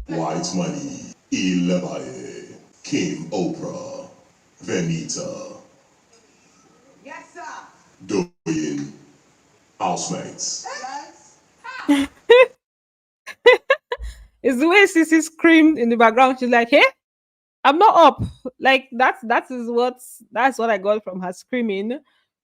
White Money, Elevaye, Kim Oprah, Venita, Yes, sir. doing Housemates. It's the way Sissy screamed in the background. She's like, "Hey, I'm not up." Like that's what I got from her screaming.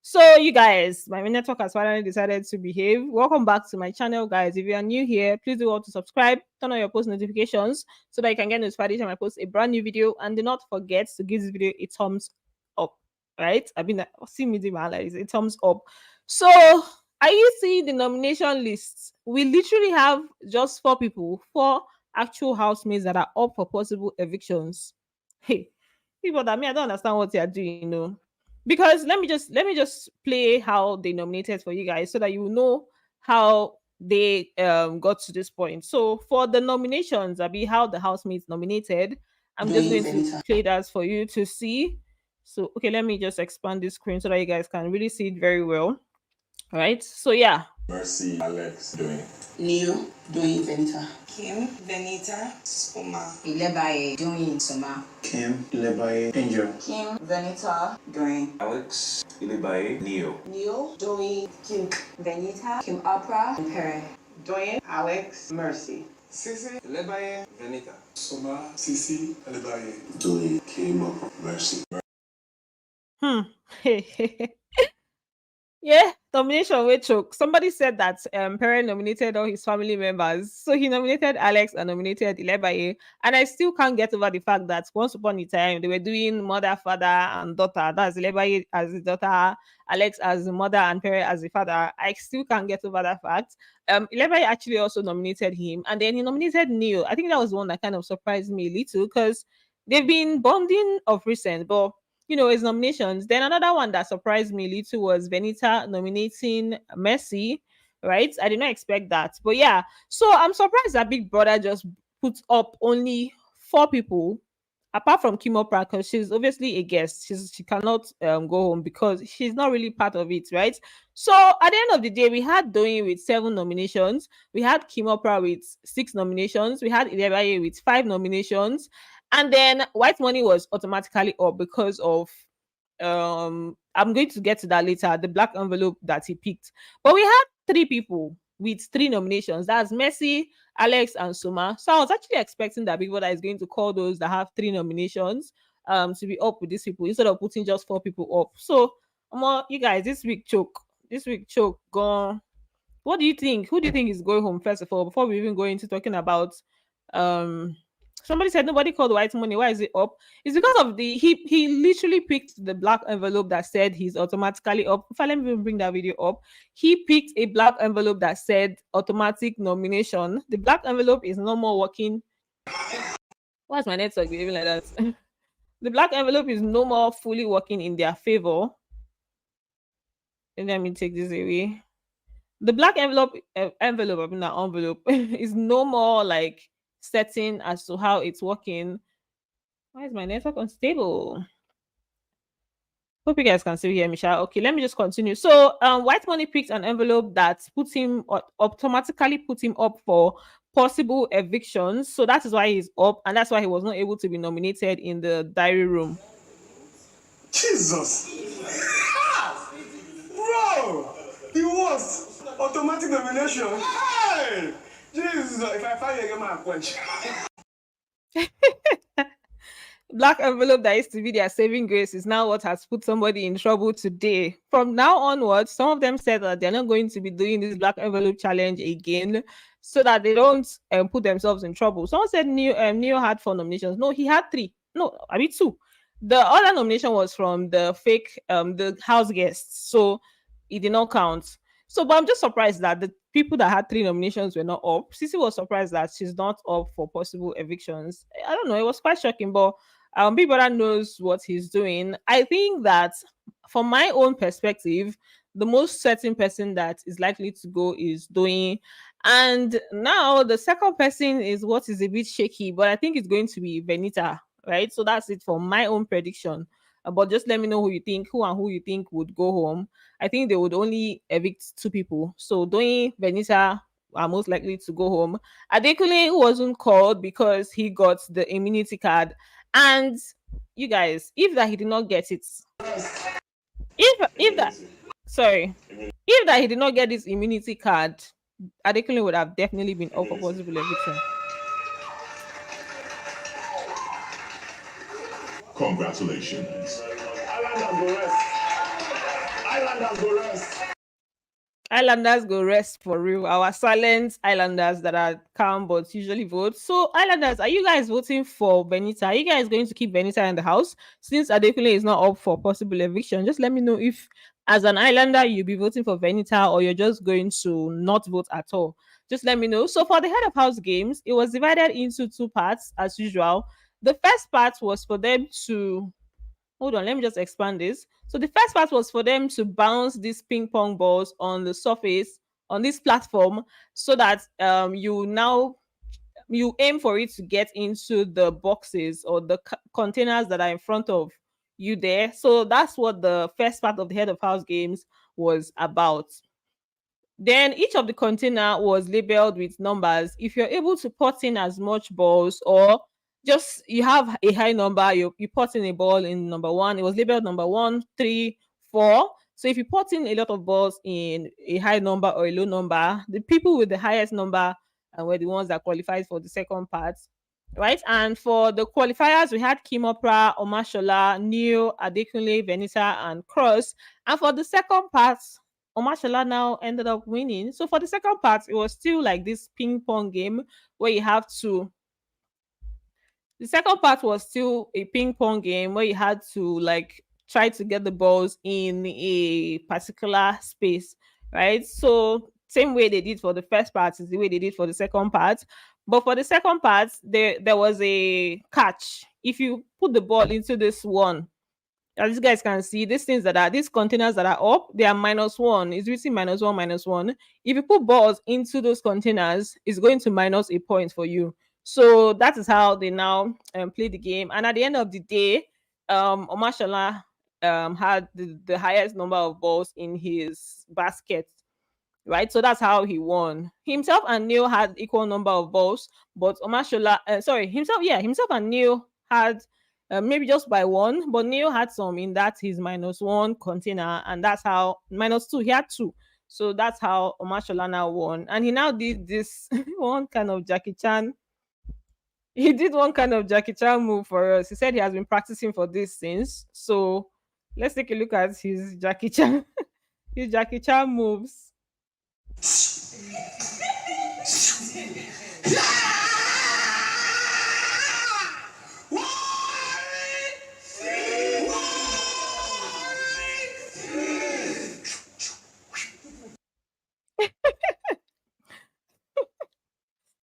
So you guys, my network has finally decided to behave. Welcome back to my channel, guys. If you are new here, please do want to subscribe, turn on your post notifications so that you can get notified each time I post a brand new video. And do not forget to give this video a thumbs up. Right? I mean, see me do my like a thumbs up. So are you seeing the nomination list? We literally have just 4 people, 4 actual housemates that are up for possible evictions. Hey, people that me, I don't understand what they are doing, because let me just play how they nominated for you guys so that you will know how they got to this point. So for the nominations, Abi, how the housemates nominated, I'm just Doing going to Venita. play that for you to see. So okay, let me just expand this screen so that you guys can really see it very well. All right. So yeah. Mercy, Alex, doing. Neil doing Venita. Kim, Venita, Soma. Ilebaye doing Soma. Kim, Lebaye, Angel. Kim Venita doing Alex, Ilibaye, Neo. Neil, doing Kim, Venita. Kim Opera and Perry. doing Alex, Mercy. Sisi, Lebaye, Venita. Soma, Sisi, Alibaye. Doing Kim Oprah, Mercy. Hmm. Yeah, nomination with choke. Somebody said that parent nominated all his family members. So he nominated Alex and nominated Ilebaye. And I still can't get over the fact that once upon a time they were doing mother, father, and daughter. That's Ilebaye as the daughter, Alex as the mother, and Perry as the father. I still can't get over that fact. Ilebaye actually also nominated him, and then he nominated Neil. I think that was one that kind of surprised me a little because they've been bonding of recent, but his nominations. Then another one that surprised me a little was Venita nominating Messi, right? I did not expect that. But yeah, so I'm surprised that Big Brother just put up only 4 people, apart from Kimo Pra, because she's obviously a guest. She cannot go home because she's not really part of it, right? So at the end of the day, we had Doing with 7 nominations. We had Kimo Pra with 6 nominations. We had Ilebaye with 5 nominations. And then White Money was automatically up because of I'm going to get to that later, the black envelope that he picked. But we had 3 people with 3 nominations. That's Messi, Alex, and Suma. So I was actually expecting that Big Brother is going to call those that have 3 nominations to be up with these people instead of putting just 4 people up. So you guys, this week choke. This week choke gone. What do you think? Who do you think is going home first of all? Before we even go into talking about um somebody said nobody called White Money. Why is it up? It's because of he literally picked the black envelope that said he's automatically up. If I let me even bring that video up, he picked a black envelope that said automatic nomination. The black envelope is no more working. Why is my network behaving like that? The black envelope is no more fully working in their favor. And let me take this away. The black envelope, I mean that envelope is no more like setting as to how it's working. Why is my network unstable? Hope you guys can still hear me, Sha. Okay, let me just continue. So, White Money picked an envelope that put him automatically put him up for possible evictions. So that is why he's up, and that's why he was not able to be nominated in the diary room. Jesus! Bro! He was automatic nomination. Hey! Jesus, if I find you again, my quench. Black envelope that used to be their saving grace is now what has put somebody in trouble today. From now onwards, some of them said that they're not going to be doing this black envelope challenge again so that they don't put themselves in trouble. Someone said Neo had 4 nominations. No, he had 3. No, I mean 2. The other nomination was from the fake the house guests, so it did not count. So, but I'm just surprised that the people that had 3 nominations were not up. Sissy was surprised that she's not up for possible evictions. I don't know, it was quite shocking, but Big Brother knows what he's doing. I think that from my own perspective, the most certain person that is likely to go is Doing. And now the second person is what is a bit shaky, but I think it's going to be Venita, right? So that's it for my own prediction. But just let me know who you think would go home. I think they would only evict 2 people. So Doing, Venita, are most likely to go home. Adekunle wasn't called because he got the immunity card. And you guys, if that he did not get it, if that sorry, if that he did not get this immunity card, Adekunle would have definitely been up for possible eviction. Congratulations. Islanders go rest. Islanders go rest. Islanders go rest for real. Our silent Islanders that are calm but usually vote. So, Islanders, are you guys voting for Benita? Are you guys going to keep Benita in the house since Adekunle is not up for possible eviction? Just let me know if, as an Islander, you'll be voting for Benita or you're just going to not vote at all. Just let me know. So, for the head of house games, it was divided into two parts as usual. The first part was for them to hold on, let me just expand this. So the first part was for them to bounce these ping pong balls on the surface on this platform so that you aim for it to get into the boxes or the containers that are in front of you there. So that's what the first part of the head of house games was about. Then each of the container was labeled with numbers. If you're able to put in as much balls or just you have a high number, you put in a ball in number one, it was labeled number one, three, four. So if you put in a lot of balls in a high number or a low number, the people with the highest number were the ones that qualified for the second part. Right. And for the qualifiers, we had Kimopra, Omashola, Neil, Adekunle, Venita, and Cross. And for the second part, Omashola now ended up winning. So for the second part, it was still like this ping pong game where you have to. The second part was still a ping pong game where you had to like try to get the balls in a particular space, right? So same way they did for the first part is the way they did for the second part. But for the second part, there was a catch. If you put the ball into this one, as you guys can see, these containers that are up, they are -1. It's written -1, -1. If you put balls into those containers, it's going to minus a point for you. So that is how they now play the game. And at the end of the day, Omashola had the highest number of balls in his basket, right? So that's how he won. Himself and Neil had equal number of balls, but himself and Neil had maybe just by one, but Neil had some in that his -1 container, and that's how -2 he had two. So that's how Omashola now won, and he now did this one kind of Jackie Chan. He did one kind of Jackie Chan move for us. He said he has been practicing for this since. So let's take a look at his Jackie Chan, his Jackie Chan moves.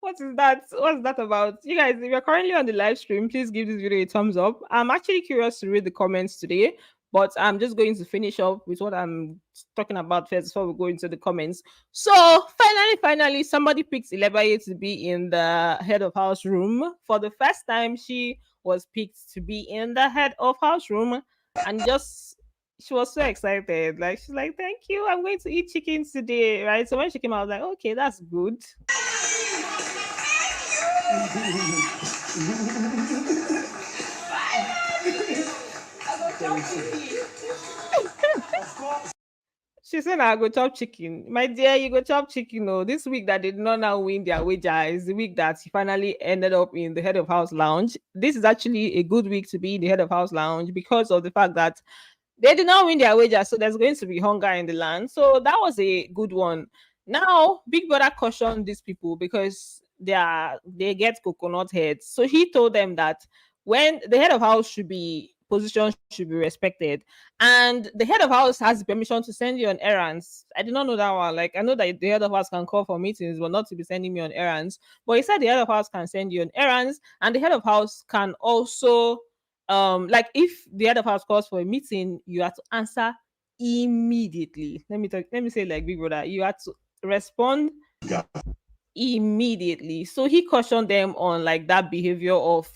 What is that? What's that about? You guys, if you're currently on the live stream, please give this video a thumbs up. I'm actually curious to read the comments today, but I'm just going to finish up with what I'm talking about first before we go into the comments. So finally, somebody picked Ilebaye to be in the head of house room. For the first time, she was picked to be in the head of house room, and just she was so excited. Like she's like, "Thank you, I'm going to eat chicken today." Right. So when she came out, I was like, "Okay, that's good." She said, I go chop chicken. My dear, you go chop chicken. Oh, this week that they did not now win their wager is the week that he finally ended up in the head of house lounge. This is actually a good week to be in the head of house lounge because of the fact that they did not win their wager. So there's going to be hunger in the land. So that was a good one. Now, Big Brother cautioned these people because they get coconut heads. So he told them that when the head of house position should be respected, and the head of house has the permission to send you on errands. I did not know that one. Like I know that the head of house can call for meetings, but not to be sending me on errands. But he said the head of house can send you on errands, and the head of house can also like if the head of house calls for a meeting, you have to answer immediately. Let me say like Big Brother, you have to respond immediately. So he cautioned them on like that behavior of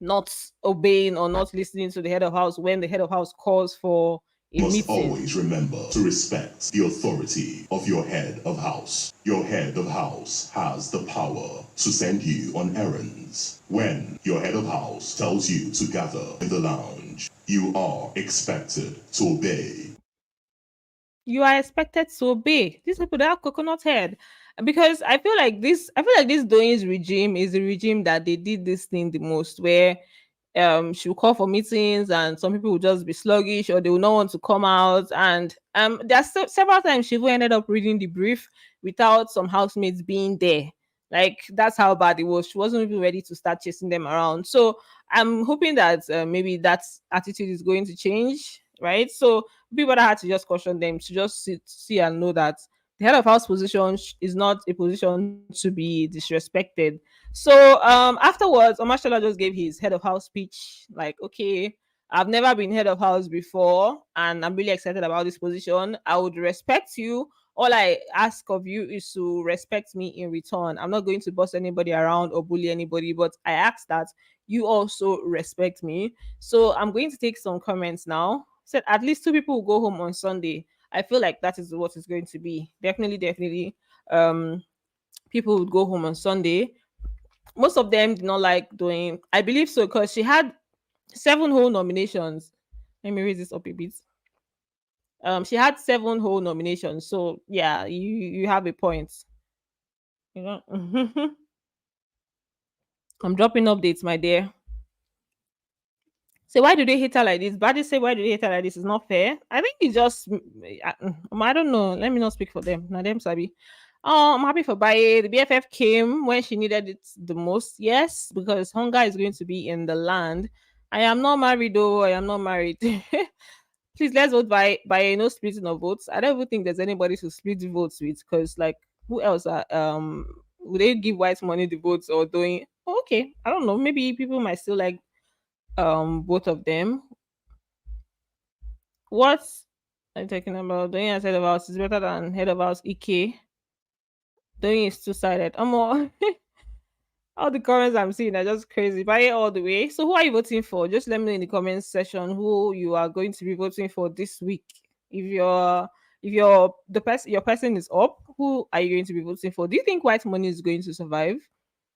not obeying or not listening to the head of house when the head of house calls for a Must meeting. always remember to respect the authority of your head of house. Your head of house has the power to send you on errands. When your head of house tells you to gather in the lounge, you are expected to obey. You are expected to obey. These people, they have coconut head. Because I feel like this Doyin's regime is the regime that they did this thing the most, where she will call for meetings and some people will just be sluggish or they will not want to come out. And there's several times she even ended up reading the brief without some housemates being there. Like that's how bad it was. She wasn't even ready to start chasing them around. So I'm hoping that maybe that attitude is going to change, right? So people that had to just caution them to just see and know that the head of house position is not a position to be disrespected. So afterwards, Omashola just gave his head of house speech. Like, okay, I've never been head of house before, and I'm really excited about this position. I would respect you. All I ask of you is to respect me in return. I'm not going to boss anybody around or bully anybody, but I ask that you also respect me. So I'm going to take some comments now. Said at least two people will go home on Sunday. I feel like that is what it's going to be. Definitely, definitely. Um, people would go home on Sunday. Most of them did not like doing. I believe so because she had seven whole nominations. Let me raise this up a bit. She had seven whole nominations. So yeah, you have a point. You know, I'm dropping updates, my dear. So why do they hate her like this? Buddy say why do they hate her like this? It's not fair. I think it's just I don't know. Let me not speak for them. Now them sabi. Oh, I'm happy for Baye. The BFF came when she needed it the most. Yes, because hunger is going to be in the land. I am not married though. I am not married. Please let's vote by no splitting of votes. I don't even think there's anybody to split the votes with because like who else are would they give white money the votes or doing okay. I don't know. Maybe people might still like both of them. What I'm talking about doing as head of house is better than head of house EK. Doing is two sided. I'm all all the comments I'm seeing are just crazy. Buy it all the way. So who are you voting for? Just let me know in the comments section who you are going to be voting for this week. If the person your person is up, who are you going to be voting for? Do you think white money is going to survive?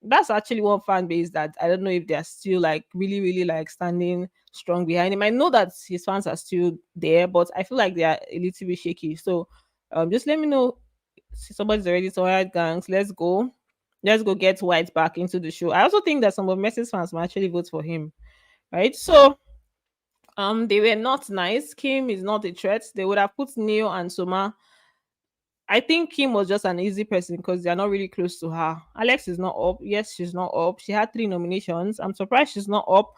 That's actually one fan base that I don't know if they're still like really, really like standing strong behind him. I know that his fans are still there, but I feel like they are a little bit shaky. So just let me know. See, somebody's already so white gangs. Let's go get White back into the show. I also think that some of Messi's fans might actually vote for him, right? So they were not nice. Kim is not a threat. They would have put Neo and Soma. I think Kim was just an easy person because they're not really close to her. Alex is not up. Yes, she's not up. She had three nominations. I'm surprised she's not up.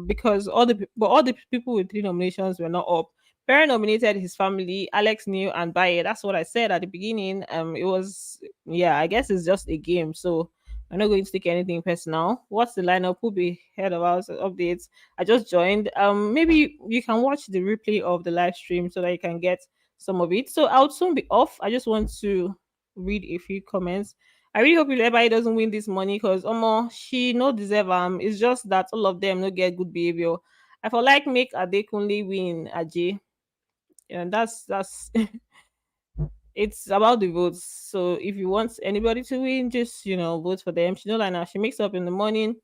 Because all the people with three nominations were not up. Perry nominated his family, Alex New and Baye. That's what I said at the beginning. It was yeah, I guess it's just a game. So I'm not going to take anything personal. What's the lineup? Who'll be head of our updates? I just joined. Maybe you can watch the replay of the live stream so that you can get some of it. So I'll soon be off. I just want to read a few comments. I really hope everybody doesn't win this money because Omo, she no deserve It's just that all of them no get good behavior. I feel like make Adekunle win Aje. And that's it's about the votes. So if you want anybody to win, just vote for them. She know like now she makes up in the morning.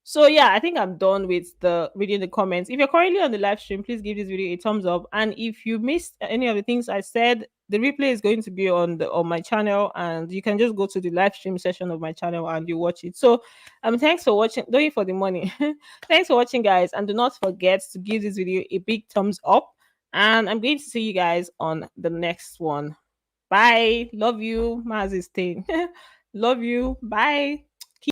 So yeah, I think I'm done with the reading the comments. If you're currently on the live stream, please give this video a thumbs up. And if you missed any of the things I said, the replay is going to be on my channel, and you can just go to the live stream session of my channel and you watch it. So thanks for watching. Don't it for the money. Thanks for watching, guys, and do not forget to give this video a big thumbs up. And I'm going to see you guys on the next one. Bye. Love you, Mazistain. Love you. Bye.